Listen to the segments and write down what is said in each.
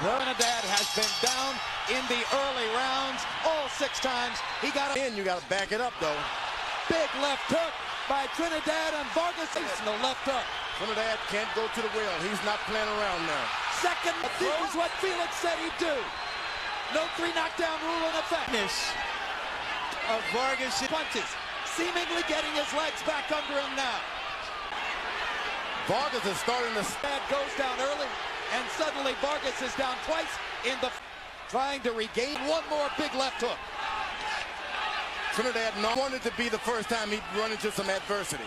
Trinidad has been down in the early rounds all 6 times. He got it in. You got to back it up, though. Big left hook by Trinidad, and Vargas is the left hook. Trinidad can't go to the well. He's not playing around now. Second, this is what Felix said he'd do. No 3 knockdown rule in effect. Of Vargas punches, seemingly getting his legs back under him now. Vargas is starting to goes down early, and suddenly Vargas is down twice in the trying to regain one more big left hook. Trinidad wanted to be the first time he'd run into some adversity.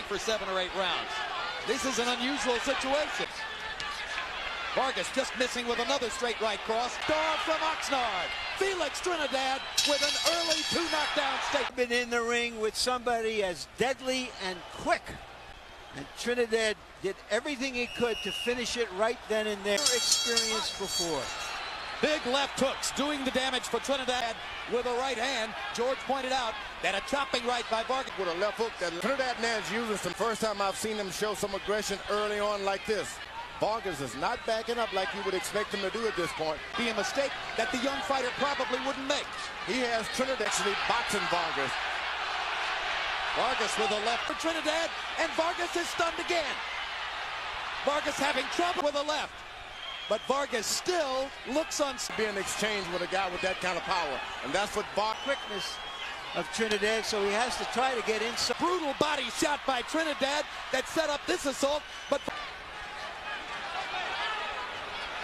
For 7 or 8 rounds. This is an unusual situation. Vargas just missing with another straight right cross. Star from Oxnard. Felix Trinidad with an early 2 knockdown state. Been in the ring with somebody as deadly and quick. And Trinidad did everything he could to finish it right then and there. Experience before. Big left hooks doing the damage for Trinidad with a right hand. George pointed out that a chopping right by Vargas with a left hook that Trinidad now is using. The first time I've seen him show some aggression early on like this. Vargas is not backing up like you would expect him to do at this point. Be a mistake that the young fighter probably wouldn't make. He has Trinidad actually boxing Vargas. Vargas with a left for Trinidad, and Vargas is stunned again. Vargas having trouble with a left. But Vargas still looks on being exchanged with a guy with that kind of power. And that's what quickness of Trinidad, so he has to try to get inside. Brutal body shot by Trinidad that set up this assault, but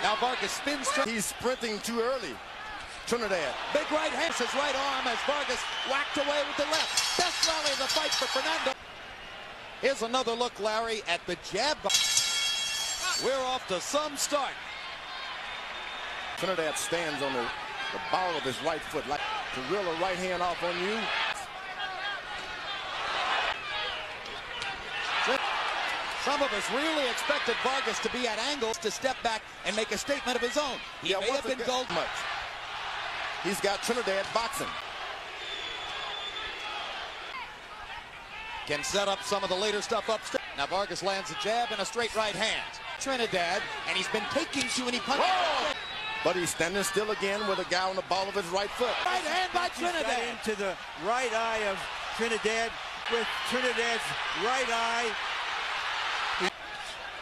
now Vargas spins. He's sprinting too early. Trinidad. Big right hand, his right arm as Vargas whacked away with the left. Best rally of the fight for Fernando. Here's another look, Larry, at the jab. We're off to some start. Trinidad stands on the ball of his right foot, like to reel a right hand off on you. Some of us really expected Vargas to be at angles to step back and make a statement of his own. He may have been gold much. He's got Trinidad boxing. Can set up some of the later stuff upstairs. Now Vargas lands a jab and a straight right hand. Trinidad, and he's been taking too many punches. But he's standing still again with a guy on the ball of his right foot. Right hand by Trinidad. Into the right eye of Trinidad with Trinidad's right eye.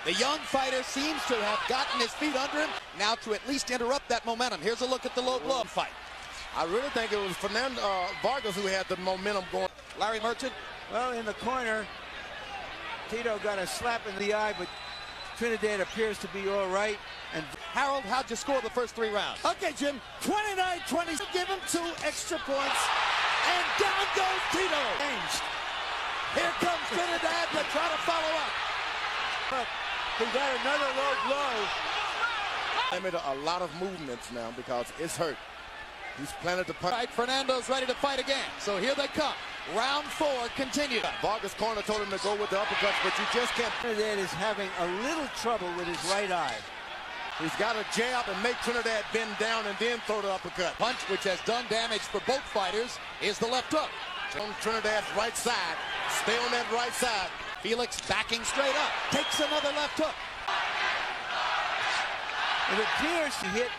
The young fighter seems to have gotten his feet under him now to at least interrupt that momentum. Here's a look at the low blow fight. I really think it was Fernando Vargas who had the momentum going. Larry Merchant. Well, in the corner, Tito got a slap in the eye, but Trinidad appears to be all right. And Harold, how'd you score the first 3 rounds? Okay, Jim, 29-20. Give him 2 extra points. And down goes Tito. Here comes Trinidad to try to follow up. But he got another low blow. They made a lot of movements now because it's hurt. He's planted to punch. Right, Fernando's ready to fight again. So here they come. Round 4 continued. Vargas' corner told him to go with the uppercuts, but you just can't. Trinidad is having a little trouble with his right eye. He's got a jab and make Trinidad bend down and then throw the uppercut. Punch, which has done damage for both fighters, is the left hook. On Trinidad's right side. Stay on that right side. Felix backing straight up. Takes another left hook. It appears to hit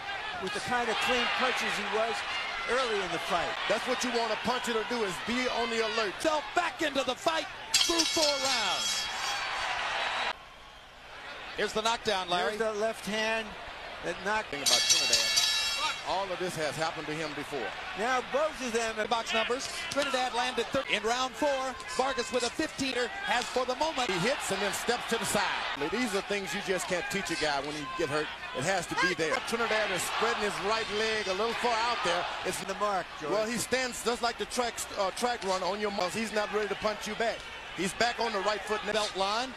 with the kind of clean punches he was early in the fight. That's what you want a puncher to do, is be on the alert. Self back into the fight through 4 rounds. Here's the knockdown, Larry. Here's the left hand that knocked. About Trinidad. All of this has happened to him before. Now both of them at box numbers. Trinidad landed third in round 4. Vargas with a 15er has for the moment. He hits and then steps to the side. These are things you just can't teach a guy when he get hurt. It has to be there. Trinidad is spreading his right leg a little far out there. It's the mark, George. Well, he stands just like the track run on your muscles. He's not ready to punch you back. He's back on the right foot in the belt line.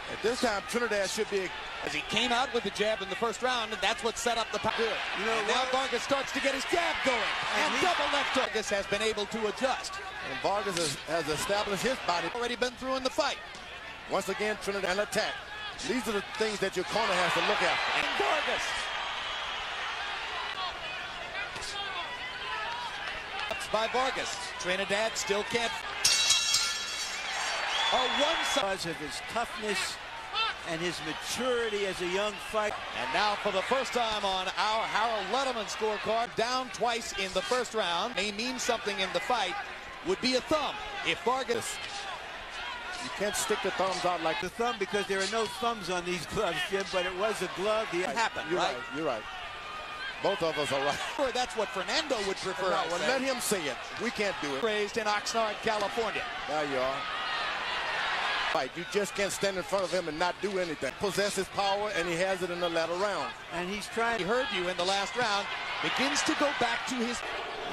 At this time, Trinidad should be, as he came out with the jab in the first round, and that's what set up the power. You know, and now Vargas starts to get his jab going, and double left hook. Vargas has been able to adjust, and Vargas has established his body. Already been through in the fight. Once again, Trinidad an attack. These are the things that your corner has to look at. And Vargas. By Vargas. Trinidad still can't. Because of his toughness and his maturity as a young fighter. And now for the first time on our Harold Letterman scorecard, down twice in the first round may mean something in the fight, would be a thumb. If Vargas... You can't stick the thumbs out like the thumb, because there are no thumbs on these gloves, Jim, but it was a glove. It happened, You're right? You're right. Both of us are right. Sure, that's what Fernando would prefer. No, well, let him say it. We can't do it. Raised in Oxnard, California. There you are. Right, you just can't stand in front of him and not do anything. Possesses power, and he has it in the latter round. And he's trying. He heard you in the last round. Begins to go back to his...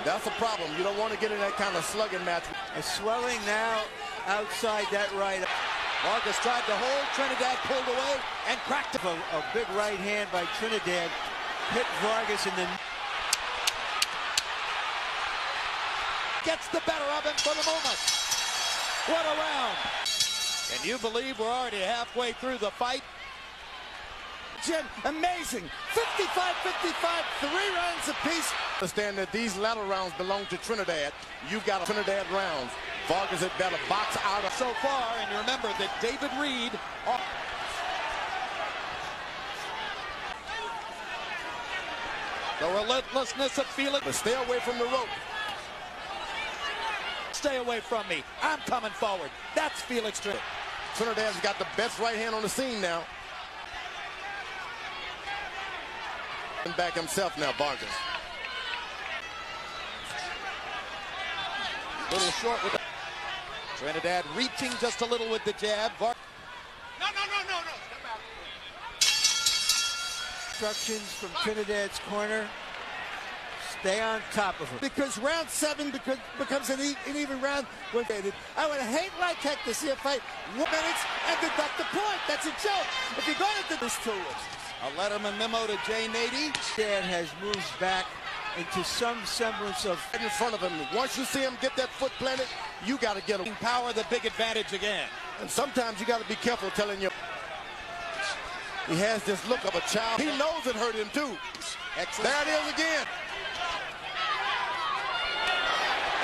That's a problem. You don't want to get in that kind of slugging match. A swelling now outside that right. Vargas tried to hold. Trinidad pulled away and cracked it. A big right hand by Trinidad hit Vargas in the... Gets the better of him for the moment. What a round. Can you believe we're already halfway through the fight? Jim, amazing. 55-55, 3 rounds apiece. Understand that these latter rounds belong to Trinidad. You've got a Trinidad rounds. Vargas had better box out of so far, and remember that David Reed... The relentlessness of Felix. But stay away from the rope. Stay away from me. I'm coming forward. That's Felix Trinidad. Trinidad's got the best right hand on the scene now. And back himself now, Vargas. A little short with the... Trinidad reaching just a little with the jab. No. Instructions from Trinidad's corner. Stay on top of him. Because round 7 becomes an even round. I would hate like heck to see a fight 1 minute and deduct the point. That's a joke. If you're going to do this to it. A Letterman memo to Jay Nady. Trinidad has moved back into some semblance of... in front of him. Once you see him get that foot planted, you got to get him. Power the big advantage again. And sometimes you got to be careful telling you. He has this look of a child. He knows it hurt him too. Excellent. There it is again.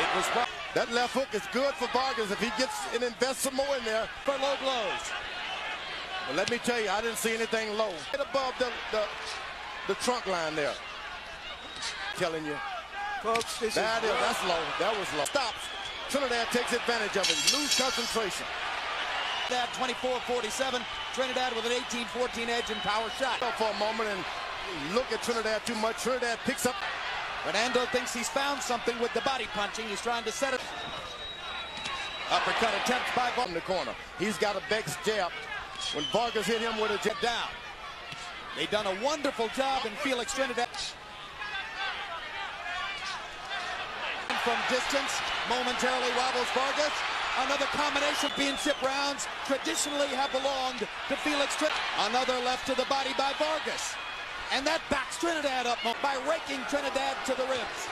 It was that left hook is good for Vargas if he gets and invests some more in there. For low blows. But let me tell you, I didn't see anything low. Right above the trunk line there. Telling you. Folks, this that's low. That was low. Stops. Trinidad takes advantage of it. Lose concentration. That 24-47. Trinidad with an 18-14 edge and power shot. For a moment and look at Trinidad too much. Trinidad picks up. Fernando thinks he's found something with the body punching. He's trying to set it. Uppercut attempts by Vargas. In the corner. He's got a Beck's jab. When Vargas hit him with a jab down. They've done a wonderful job in Felix Trinidad. From distance, momentarily wobbles Vargas. Another combination championship rounds traditionally have belonged to Felix Trinidad. Another left to the body by Vargas. And that backs Trinidad up by raking Trinidad to the ribs.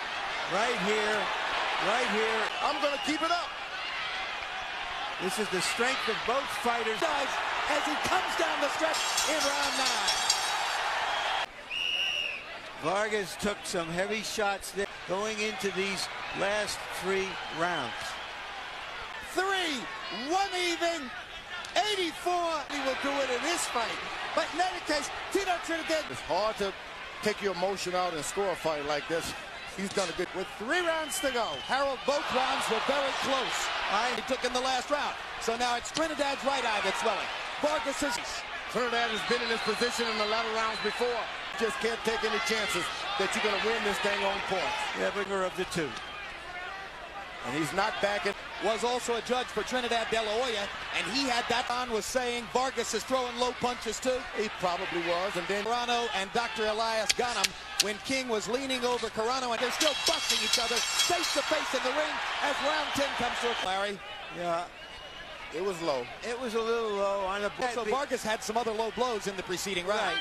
Right here. I'm going to keep it up. This is the strength of both fighters. Does as he comes down the stretch in round 9. Vargas took some heavy shots there going into these last 3 rounds. 3, 1 even, 84. He will do it in this fight. But in any case, Tito Trinidad. It's hard to take your emotion out and score a fight like this. He's done a good with 3 rounds to go. Harold, both rounds were very close. He took in the last round. So now it's Trinidad's right eye that's swelling. Vargas is... Trinidad has been in this position in the latter rounds before. Just can't take any chances that you're going to win this thing on points. Yeah, bigger of the 2. And he's not backing. Was also a judge for Trinidad De La Hoya, and he had that on was saying Vargas is throwing low punches too. He probably was, and then Carano and Dr. Elias got him when King was leaning over Carano, and they're still busting each other face to face in the ring as round 10 comes to a Larry. Yeah. It was low. It was a little low on the... So Vargas had some other low blows in the preceding round.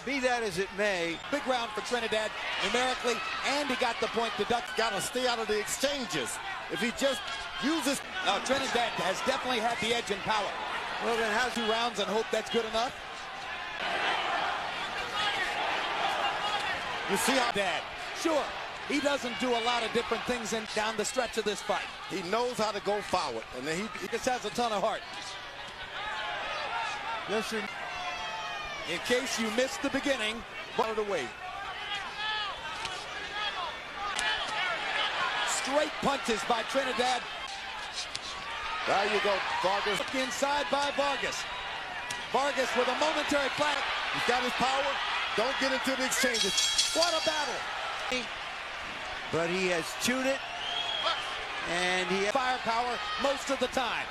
Be that as it may. Big round for Trinidad numerically, and he got the point deducted. Got to stay out of the exchanges. If he just uses... No, Trinidad has definitely had the edge in power. Well, then how's 2 rounds and hope that's good enough? You see how... Dad, sure. He doesn't do a lot of different things down the stretch of this fight. He knows how to go forward, and then he just has a ton of heart. Listen. In case you missed the beginning, but away. Straight punches by Trinidad. There you go, Vargas. Inside by Vargas. Vargas with a momentary flat. He's got his power. Don't get into the exchanges. What a battle. But he has chewed it. And he has firepower most of the time.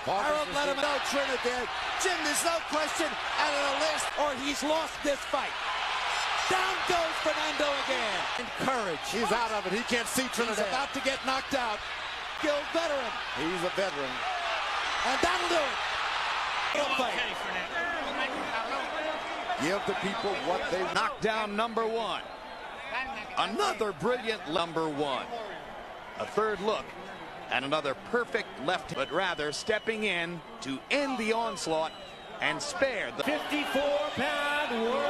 Harold let him know Trinidad. Jim, there's no question out of the list. Or he's lost this fight. Down goes Fernando again. Encourage. He's out of it. He can't see Trinidad. He's about to get knocked out. Skilled veteran. He's a veteran. And that'll do it. Give the people what they want. Knockdown number one. Another brilliant number one. A third look and another perfect left, but rather stepping in to end the onslaught and spare the 54-pound world